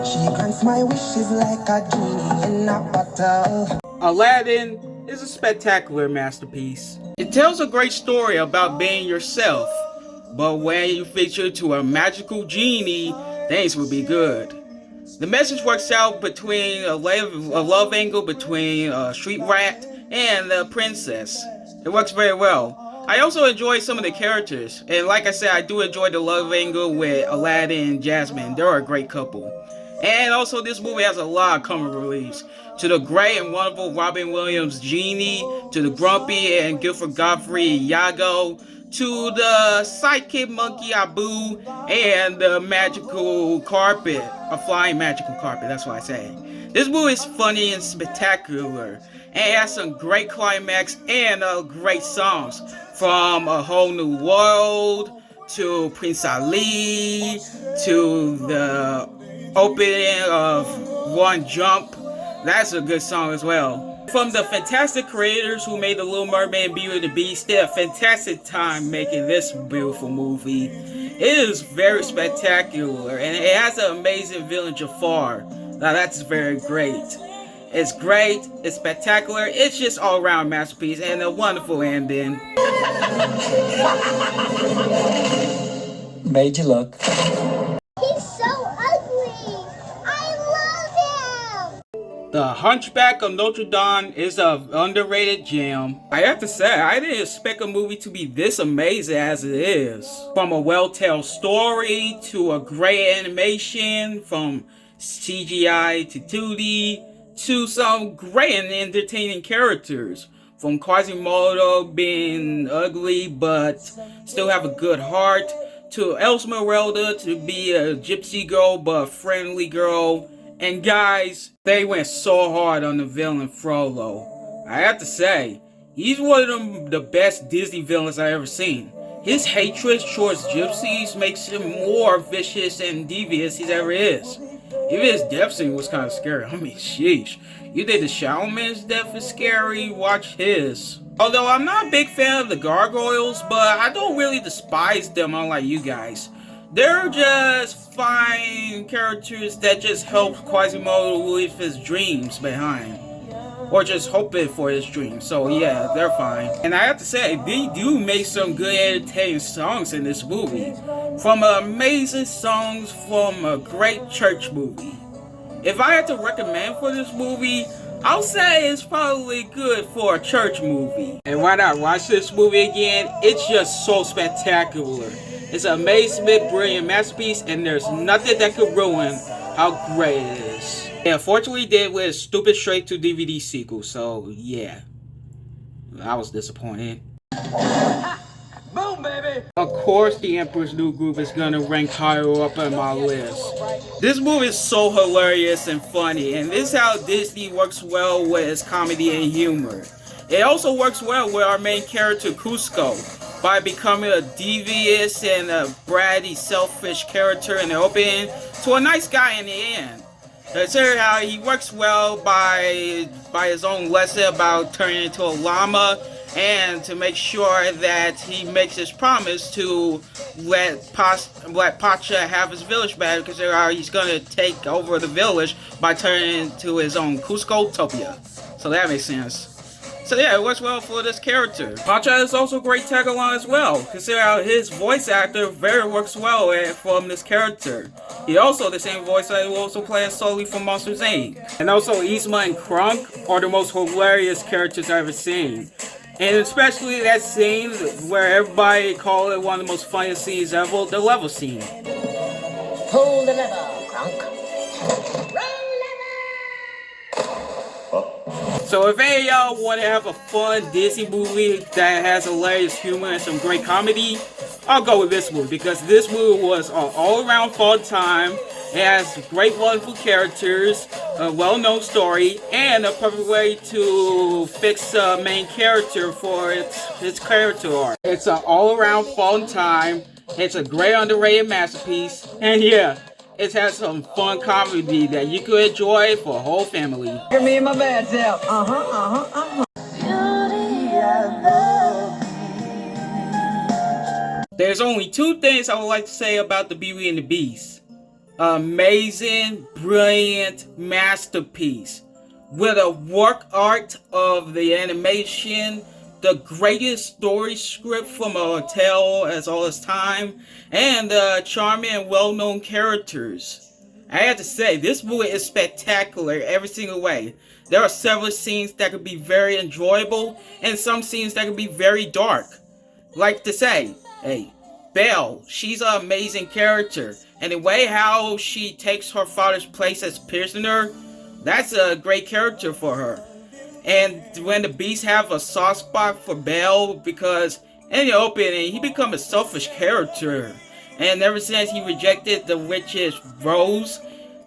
She grants my wishes like a genie in a bottle. Aladdin is a spectacular masterpiece. It tells a great story about being yourself, but when you feature to a magical genie, things will be good. The message works out between a love angle between a street rat and the princess. It works very well. I also enjoy some of the characters, and like I said, I do enjoy the love angle with Aladdin and Jasmine. They're a great couple. And also, this movie has a lot of comic reliefs. To the great and wonderful Robin Williams Genie, to the grumpy and Guilford Godfrey Iago, to the sidekick monkey Abu, and the magical carpet, a flying magical carpet, that's what I say. This movie is funny and spectacular, and it has some great climax and great songs, from A Whole New World, to Prince Ali, to the opening of One Jump. That's a good song as well. From the fantastic creators who made The Little Mermaid and Beauty and the Beast, they had a fantastic time making this beautiful movie. It is very spectacular, and it has an amazing villain, Jafar. Now that's very great. It's great, it's spectacular, it's just all around masterpiece and a wonderful ending. Made you look. The Hunchback of Notre Dame is an underrated gem. I have to say, I didn't expect a movie to be this amazing as it is. From a well-told story, to a great animation, from CGI to 2D, to some great and entertaining characters. From Quasimodo being ugly but still have a good heart, to Esmeralda to be a gypsy girl but a friendly girl. And guys, they went so hard on the villain Frollo. I have to say, he's one of the best Disney villains I've ever seen. His hatred towards gypsies makes him more vicious and devious he ever is. Even his death scene was kind of scary. I mean, sheesh. You did the Shaman's death is scary, watch his. Although I'm not a big fan of the gargoyles, but I don't really despise them unlike you guys. They're just fine characters that just help Quasimodo with his dreams behind. Or just hoping for his dreams. So yeah, they're fine. And I have to say, they do make some good entertaining songs in this movie. From amazing songs from a great church movie. If I had to recommend for this movie, I'll say it's probably good for a church movie. And why not watch this movie again? It's just so spectacular. It's an amazing, brilliant masterpiece, and there's nothing that could ruin how great it is. And unfortunately, they did with a stupid straight-to-DVD sequel, so yeah. I was disappointed. Boom, baby! Of course, The Emperor's New Groove is gonna rank higher up on my list. This movie is so hilarious and funny, and this is how Disney works well with its comedy and humor. It also works well with our main character, Cusco, by becoming a devious and a bratty, selfish character in the opening to a nice guy in the end. Consider how he works well by his own lesson about turning into a llama, and to make sure that he makes his promise to let Pacha have his village back, because how he's going to take over the village by turning into his own Cusco-topia. So that makes sense. So yeah, it works well for this character. Pacha is also a great tag along as well. Consider how his voice actor very works well from this character. He also the same voice actor who also plays solely from Monsters Inc. And also Yzma and Kronk are the most hilarious characters I've ever seen. And especially that scene where everybody called it one of the most funniest scenes ever, the level scene. Pull the lever, Kronk. So if any of y'all want to have a fun Disney movie that has hilarious humor and some great comedy, I'll go with this movie, because this movie was an all-around fun time. It has great, wonderful characters, a well-known story, and a perfect way to fix the main character for its character arc. It's an all-around fun time. It's a great underrated masterpiece, and yeah, it has some fun comedy that you could enjoy for a whole family. Look at me and my bad self. There's only two things I would like to say about the Beauty and the Beast. Amazing, brilliant masterpiece with a work art of the animation, the greatest story script from a tale as all its time, and charming and well-known characters. I have to say, this movie is spectacular every single way. There are several scenes that could be very enjoyable, and some scenes that could be very dark. Like to say, hey, Belle, she's an amazing character. And the way how she takes her father's place as prisoner, that's a great character for her. And when the Beast have a soft spot for Belle, because in the opening, he become a selfish character. And ever since he rejected the witch's rose,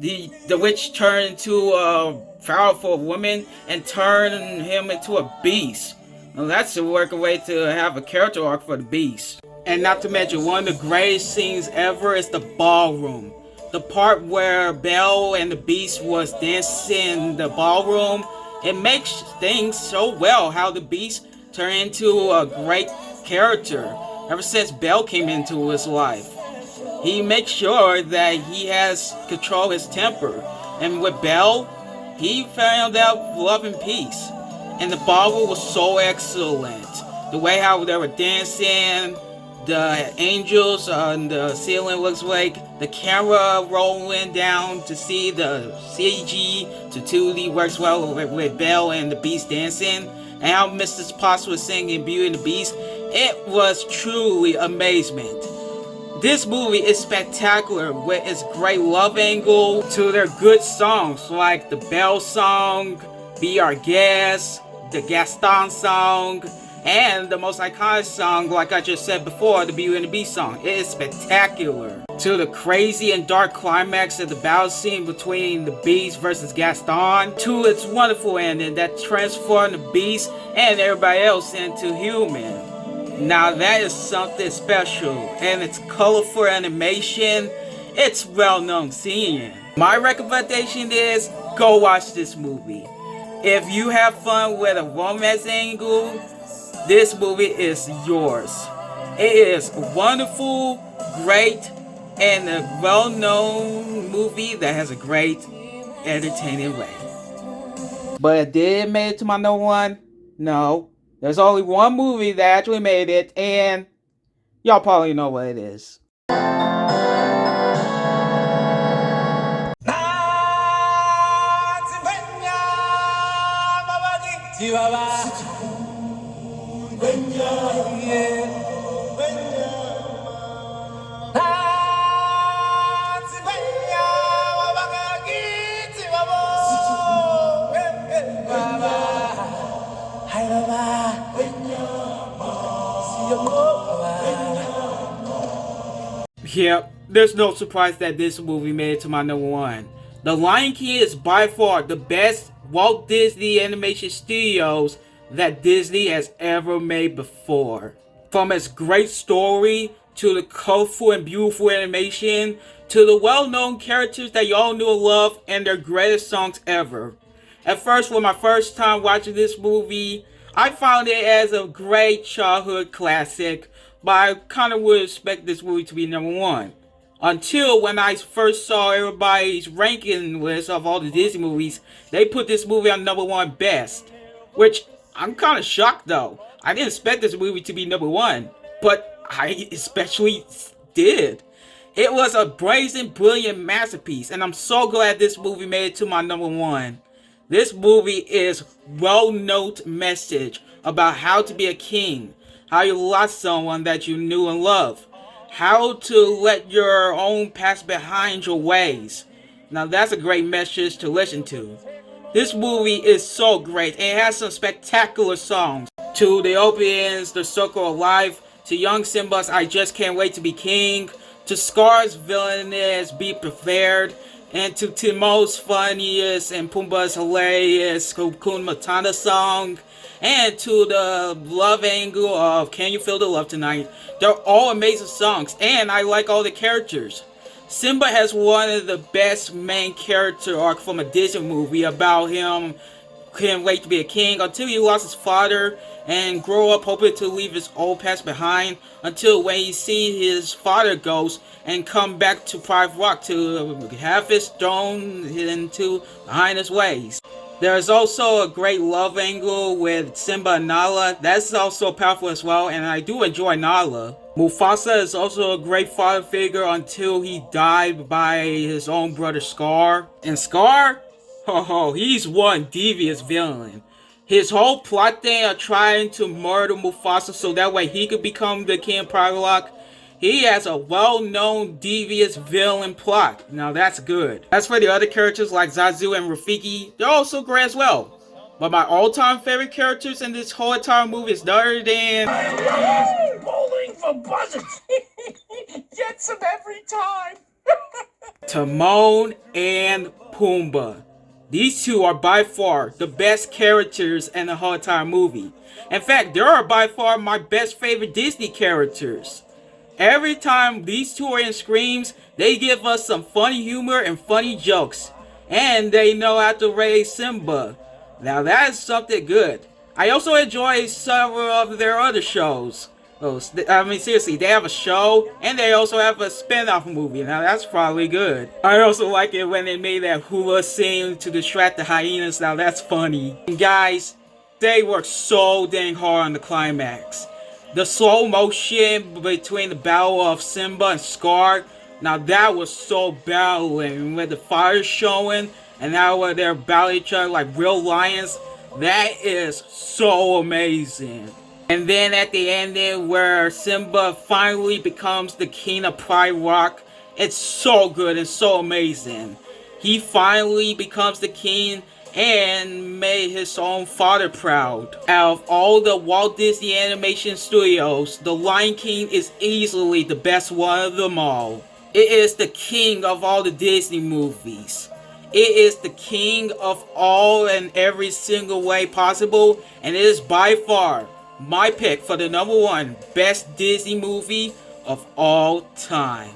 the witch turned into a powerful woman and turned him into a beast. Well, that's a working way to have a character arc for the Beast. And not to mention, one of the greatest scenes ever is the ballroom. The part where Belle and the Beast was dancing in the ballroom, it makes things so well how the Beast turned into a great character ever since Belle came into his life. He makes sure that he has control of his temper. And with Belle, he found out love and peace. And the ballroom was so excellent. The way how they were dancing, the angels on the ceiling looks like the camera rolling down to see the CG to 2D works well with Belle and the Beast dancing, and how Mrs. Potts was singing Beauty and the Beast. It was truly amazement. This movie is spectacular with its great love angle to their good songs like the Belle song, Be Our Guest, the Gaston song, and the most iconic song, like I just said before, the Beauty and the Beast song. It is spectacular. To the crazy and dark climax of the battle scene between the Beast versus Gaston, to its wonderful ending that transformed the Beast and everybody else into human. Now that is something special, and its colorful animation, it's well known seeing. My recommendation is go watch this movie. If you have fun with a romance angle, this movie is yours. It is wonderful, great, and a well-known movie that has a great, entertaining way. But did it make it to my number one? No. There's only one movie that actually made it, and y'all probably know what it is. Yep, there's no surprise that this movie made it to my number one. The Lion King is by far the best Walt Disney Animation Studios that Disney has ever made before. From its great story, to the colorful and beautiful animation, to the well-known characters that y'all knew and loved, and their greatest songs ever. At first, when my first time watching this movie, I found it as a great childhood classic, but I kind of would expect this movie to be number one. Until when I first saw everybody's ranking list of all the Disney movies, they put this movie on number one best. Which, I'm kind of shocked though. I didn't expect this movie to be number one, but I especially did. It was a brazen, brilliant masterpiece, and I'm so glad this movie made it to my number one. This movie is well-known message about how to be a king, how you lost someone that you knew and loved, how to let your own past behind your ways. Now that's a great message to listen to. This movie is so great, and it has some spectacular songs. To the openings, The Circle of Life, to Young Simba's I Just Can't Wait to Be King, to Scar's villainous Be Prepared, and to Timon's funniest and Pumbaa's hilarious Hakuna Matata song, and to the love angle of Can You Feel the Love Tonight. They're all amazing songs, and I like all the characters. Simba has one of the best main character arc from a Disney movie about him couldn't wait to be a king until he lost his father and grow up hoping to leave his old past behind until when he see his father ghost and come back to Private Rock to have his throne into behind his ways. There's also a great love angle with Simba and Nala. That's also powerful as well, and I do enjoy Nala. Mufasa is also a great father figure until he died by his own brother Scar. And Scar? Oh, he's one devious villain. His whole plot thing of trying to murder Mufasa so that way he could become the king of Private Rock, he has a well-known devious villain plot. Now that's good. As for the other characters like Zazu and Rafiki, they're also great as well. But my all-time favorite characters in this whole entire movie is none other than Bowling for buzzards. Gets them every time. Timon and Pumbaa. These two are by far the best characters in the whole entire movie. In fact, they are by far my best favorite Disney characters. Every time these two are in screens, they give us some funny humor and funny jokes. And they know how to raise Simba. Now that is something good. I also enjoy several of their other shows. I mean, seriously, they have a show and they also have a spin-off movie. Now that's probably good. I also like it when they made that hula scene to distract the hyenas. Now that's funny. And guys, they worked so dang hard on the climax. The slow motion between the battle of Simba and Scar. Now that was so battling with the fire showing and now where they're battling each other like real lions. That is so amazing. And then at the ending where Simba finally becomes the king of Pride Rock, it's so good and so amazing. He finally becomes the king and made his own father proud. Out of all the Walt Disney Animation Studios, The Lion King is easily the best one of them all. It is the king of all the Disney movies. It is the king of all and every single way possible, and it is by far my pick for the #1 best Disney movie of all time.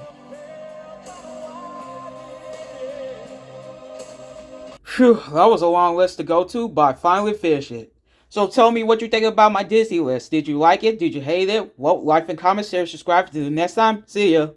Phew, that was a long list to go to, but I finally finished it. So tell me what you think about my Disney list. Did you like it? Did you hate it? Well, like and comment, share, subscribe. Till the next time, see ya.